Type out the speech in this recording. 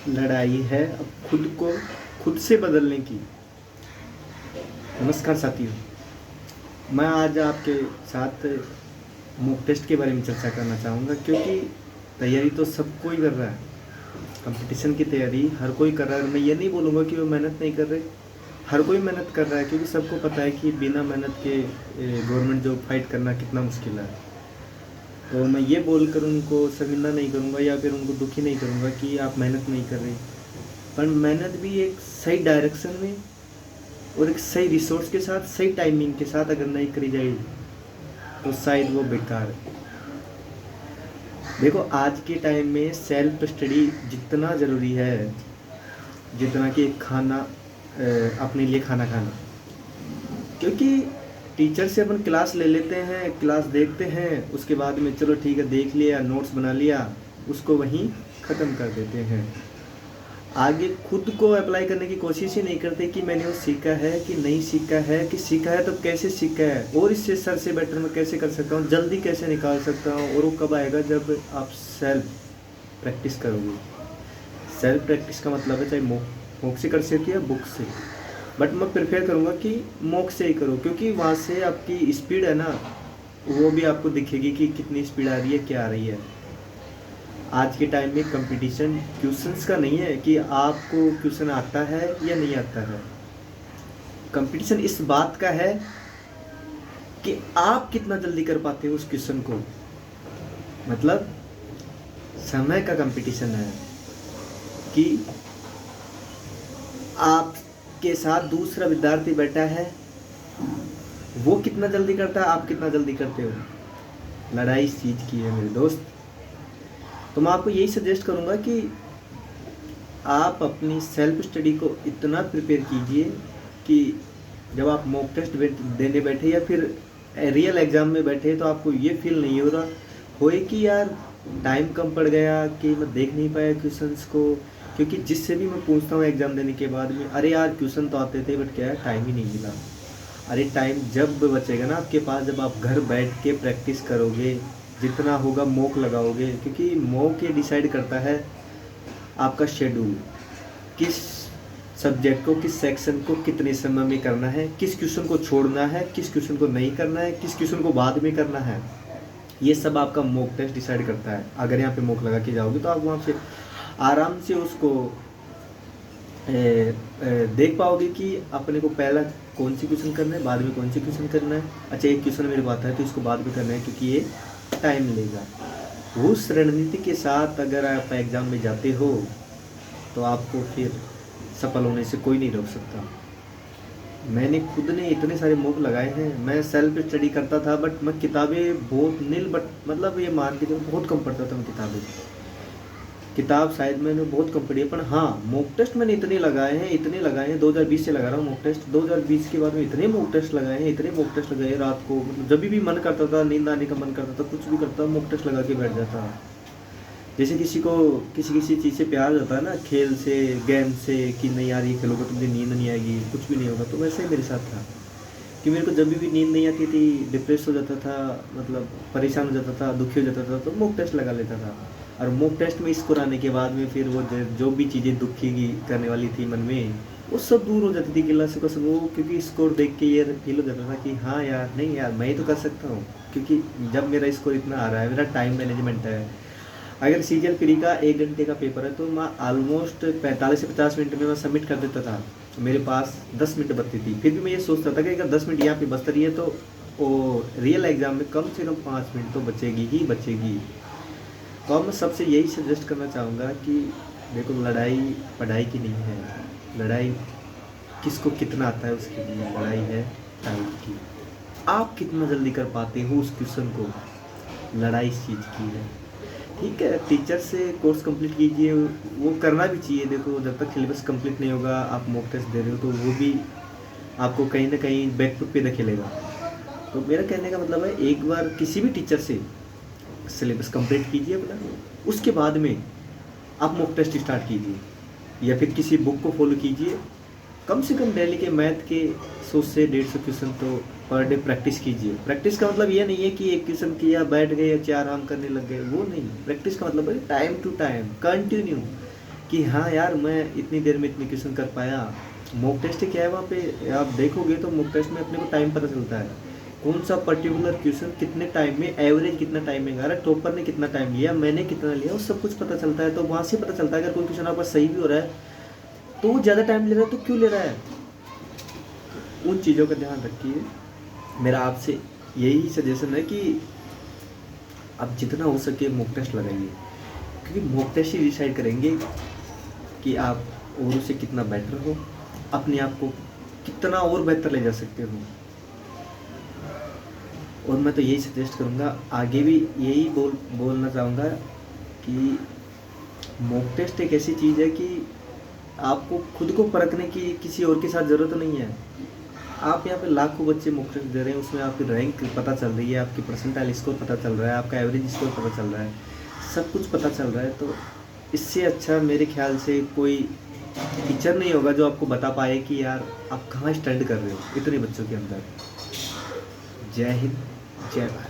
लड़ाई है अब खुद से बदलने की। नमस्कार साथियों, मैं आज आपके साथ मॉक टेस्ट के बारे में चर्चा करना चाहूँगा, क्योंकि तैयारी तो सब कोई कर रहा है। कंपटीशन की तैयारी हर कोई कर रहा है। मैं ये नहीं बोलूँगा कि वो मेहनत नहीं कर रहे, हर कोई मेहनत कर रहा है, क्योंकि सबको पता है कि बिना मेहनत के गवर्नमेंट जॉब फाइट करना कितना मुश्किल है। तो मैं ये बोलकर उनको शर्मिंदा नहीं करूँगा या फिर उनको दुखी नहीं करूँगा कि आप मेहनत नहीं कर रहे, पर मेहनत भी एक सही डायरेक्शन में और एक सही रिसोर्स के साथ, सही टाइमिंग के साथ अगर नहीं करी जाए तो शायद वो बेकार है। देखो, आज के टाइम में सेल्फ स्टडी जितना ज़रूरी है जितना कि खाना, अपने लिए खाना खाना। क्योंकि टीचर से अपन क्लास ले लेते हैं, क्लास देखते हैं, उसके बाद में चलो ठीक है देख लिया, नोट्स बना लिया, उसको वहीं ख़त्म कर देते हैं। आगे खुद को अप्लाई करने की कोशिश ही नहीं करते कि मैंने वो सीखा है कि नहीं सीखा है, कि सीखा है तो कैसे सीखा है और इससे सर से बेटर मैं कैसे कर सकता हूँ, जल्दी कैसे निकाल सकता हूँ। और वो कब आएगा? जब आप सेल्फ प्रैक्टिस करोगे। सेल्फ प्रैक्टिस का मतलब है चाहे मॉक से कर सकते या बुक से, बट मैं प्रेफर करूँगा कि मॉक से ही करो, क्योंकि वहाँ से आपकी स्पीड है ना, वो भी आपको दिखेगी कि कितनी स्पीड आ रही है, क्या आ रही है। आज के टाइम में कंपटीशन क्वेश्चंस का नहीं है कि आपको क्वेश्चन आता है या नहीं आता है। कंपटीशन इस बात का है कि आप कितना जल्दी कर पाते हो उस क्वेश्चन को। मतलब समय का कंपटीशन है कि आपके साथ दूसरा विद्यार्थी बैठा है, वो कितना जल्दी करता है, आप कितना जल्दी करते हो। लड़ाई इस चीज़ की है मेरे दोस्त। तो मैं आपको यही सजेस्ट करूँगा कि आप अपनी सेल्फ स्टडी को इतना प्रिपेयर कीजिए कि जब आप मॉक टेस्ट देने बैठे या फिर रियल एग्ज़ाम में बैठे तो आपको ये फील नहीं हो रहा होए कि यार टाइम कम पड़ गया, कि मैं देख नहीं पाया क्वेश्चंस को। क्योंकि जिससे भी मैं पूछता हूँ एग्ज़ाम देने के बाद में, अरे यार क्वेश्चन तो आते थे बट क्या है, टाइम ही नहीं मिला। अरे टाइम जब बचेगा ना आपके पास, जब आप घर बैठ के प्रैक्टिस करोगे, जितना होगा मॉक लगाओगे, क्योंकि मॉक ये डिसाइड करता है आपका शेड्यूल, किस सब्जेक्ट को, किस सेक्शन को कितने समय में करना है, किस क्वेश्चन को छोड़ना है, किस क्वेश्चन को नहीं करना है, किस क्वेश्चन को बाद में करना है। ये सब आपका मॉक टेस्ट डिसाइड करता है। अगर यहाँ पे मॉक लगा के जाओगे तो आप वहाँ से आराम से उसको देख पाओगे कि अपने को पहला कौन सी क्वेश्चन करना है, बाद में कौन सी क्वेश्चन करना है। अच्छा, एक क्वेश्चन मेरे को आता है तो इसको बाद में करना है क्योंकि ये टाइम लेगा। उस रणनीति के साथ अगर आप एग्ज़ाम में जाते हो तो आपको फिर सफल होने से कोई नहीं रोक सकता। मैंने खुद ने इतने सारे मॉक लगाए हैं। मैं सेल्फ स्टडी करता था बट मैं किताबें बहुत नील, बट मतलब ये मान के चलो बहुत कम पढ़ता था मैं किताबें। किताब शायद मैंने बहुत कम पढ़ी है, पर हाँ मॉक टेस्ट मैंने इतने लगाए हैं 2020 से लगा रहा हूँ मॉक टेस्ट। 2020 के बाद में इतने मॉक टेस्ट लगाए हैं, इतने मॉक टेस्ट लगाए रात को, मतलब जब भी मन करता था, नींद आने का मन करता था, कुछ भी करता, मॉक टेस्ट लगा के बैठ जाता। जैसे किसी को किसी चीज़ से प्यार होता है ना, खेल से, गेम से, कि नहीं यार ये खेलोगे तो मुझे नींद नहीं आएगी, कुछ भी नहीं होगा। तो वैसे ही मेरे साथ था कि मेरे को जब भी नींद नहीं आती थी, डिप्रेस हो जाता था, मतलब परेशान हो जाता था, दुखी हो जाता था, तो मॉक टेस्ट लगा लेता था। और मॉक टेस्ट में स्कोर आने के बाद में फिर वो जो भी चीज़ें दुखी करने वाली थी मन में, वो सब दूर हो जाती थी गिला से कसम। वो क्योंकि स्कोर देख के ये फील हो जाता था कि हाँ यार, नहीं यार मैं ही तो कर सकता हूँ, क्योंकि जब मेरा स्कोर इतना आ रहा है, मेरा टाइम मैनेजमेंट है। अगर सीजन फ्री का 1 घंटे का पेपर है तो मैं ऑलमोस्ट 45 से 50 मिनट में मैं सबमिट कर देता था। मेरे पास 10 मिनट बचती थी, फिर भी मैं ये सोचता था कि अगर 10 मिनट यहाँ पे बच रही है तो वो रियल एग्ज़ाम में कम से कम 5 मिनट तो बचेगी ही बचेगी। तो अब मैं सबसे यही सजेस्ट करना चाहूँगा कि देखो, लड़ाई पढ़ाई की नहीं है, लड़ाई किसको कितना आता है उसके लिए लड़ाई है, टाइम की। आप कितना जल्दी कर पाते हो उस क्वेश्चन को, लड़ाई इस चीज़ की है। ठीक है, टीचर से कोर्स कंप्लीट कीजिए, वो करना भी चाहिए। देखो, जब तक सिलेबस कंप्लीट नहीं होगा, आप मॉक टेस्ट दे रहे हो तो वो भी आपको कहीं ना कहीं बैकफुट पे धकेलेगा। तो मेरा कहने का मतलब है, एक बार किसी भी टीचर से सिलेबस कंप्लीट कीजिए अपना, उसके बाद में आप मॉक टेस्ट स्टार्ट कीजिए या फिर किसी बुक को फॉलो कीजिए। कम से कम डेली के मैथ के 100 से 150 क्वेश्चन तो पर डे प्रैक्टिस कीजिए। प्रैक्टिस का मतलब ये नहीं है कि एक क्वेश्चन किया बैठ गए या 4 आराम करने लग गए, वो नहीं। प्रैक्टिस का मतलब है टाइम टू टाइम कंटिन्यू कि हाँ यार मैं इतनी देर में इतने क्वेश्चन कर पाया। मॉक टेस्ट क्या है, वहाँ पे आप देखोगे तो मॉक टेस्ट में अपने को टाइम पता चलता है, कौन सा पर्टिकुलर क्वेश्चन कितने टाइम में, एवरेज कितना टाइम में, अरे टॉपर ने कितना टाइम लिया, मैंने कितना लिया, वो सब कुछ पता चलता है। तो वहाँ से पता चलता है अगर कोई क्वेश्चन आपका सही भी हो रहा है तो वो ज़्यादा टाइम ले रहा है तो क्यों ले रहा है। उन चीज़ों का ध्यान रखिए। मेरा आपसे यही सजेशन है कि आप जितना हो सके मॉक टेस्ट लगाइए, क्योंकि मॉक टेस्ट ही डिसाइड करेंगे कि आप औरों से कितना बेटर हो, अपने आप को कितना और बेहतर ले जा सकते हो। और मैं तो यही सजेस्ट करूँगा, आगे भी यही बोलना चाहूँगा कि मॉक टेस्ट एक ऐसी चीज़ है कि आपको खुद को परखने की किसी और के साथ ज़रूरत नहीं है। आप यहाँ पे लाखों बच्चे मॉक टेस्ट दे रहे हैं, उसमें आपकी रैंक पता चल रही है, आपकी परसेंटाइल स्कोर पता चल रहा है, आपका एवरेज स्कोर पता चल रहा है, सब कुछ पता चल रहा है। तो इससे अच्छा मेरे ख्याल से कोई टीचर नहीं होगा जो आपको बता पाए कि यार आप कहाँ स्टैंड कर रहे हो इतने बच्चों के अंदर। जय हिंद, जय भारत।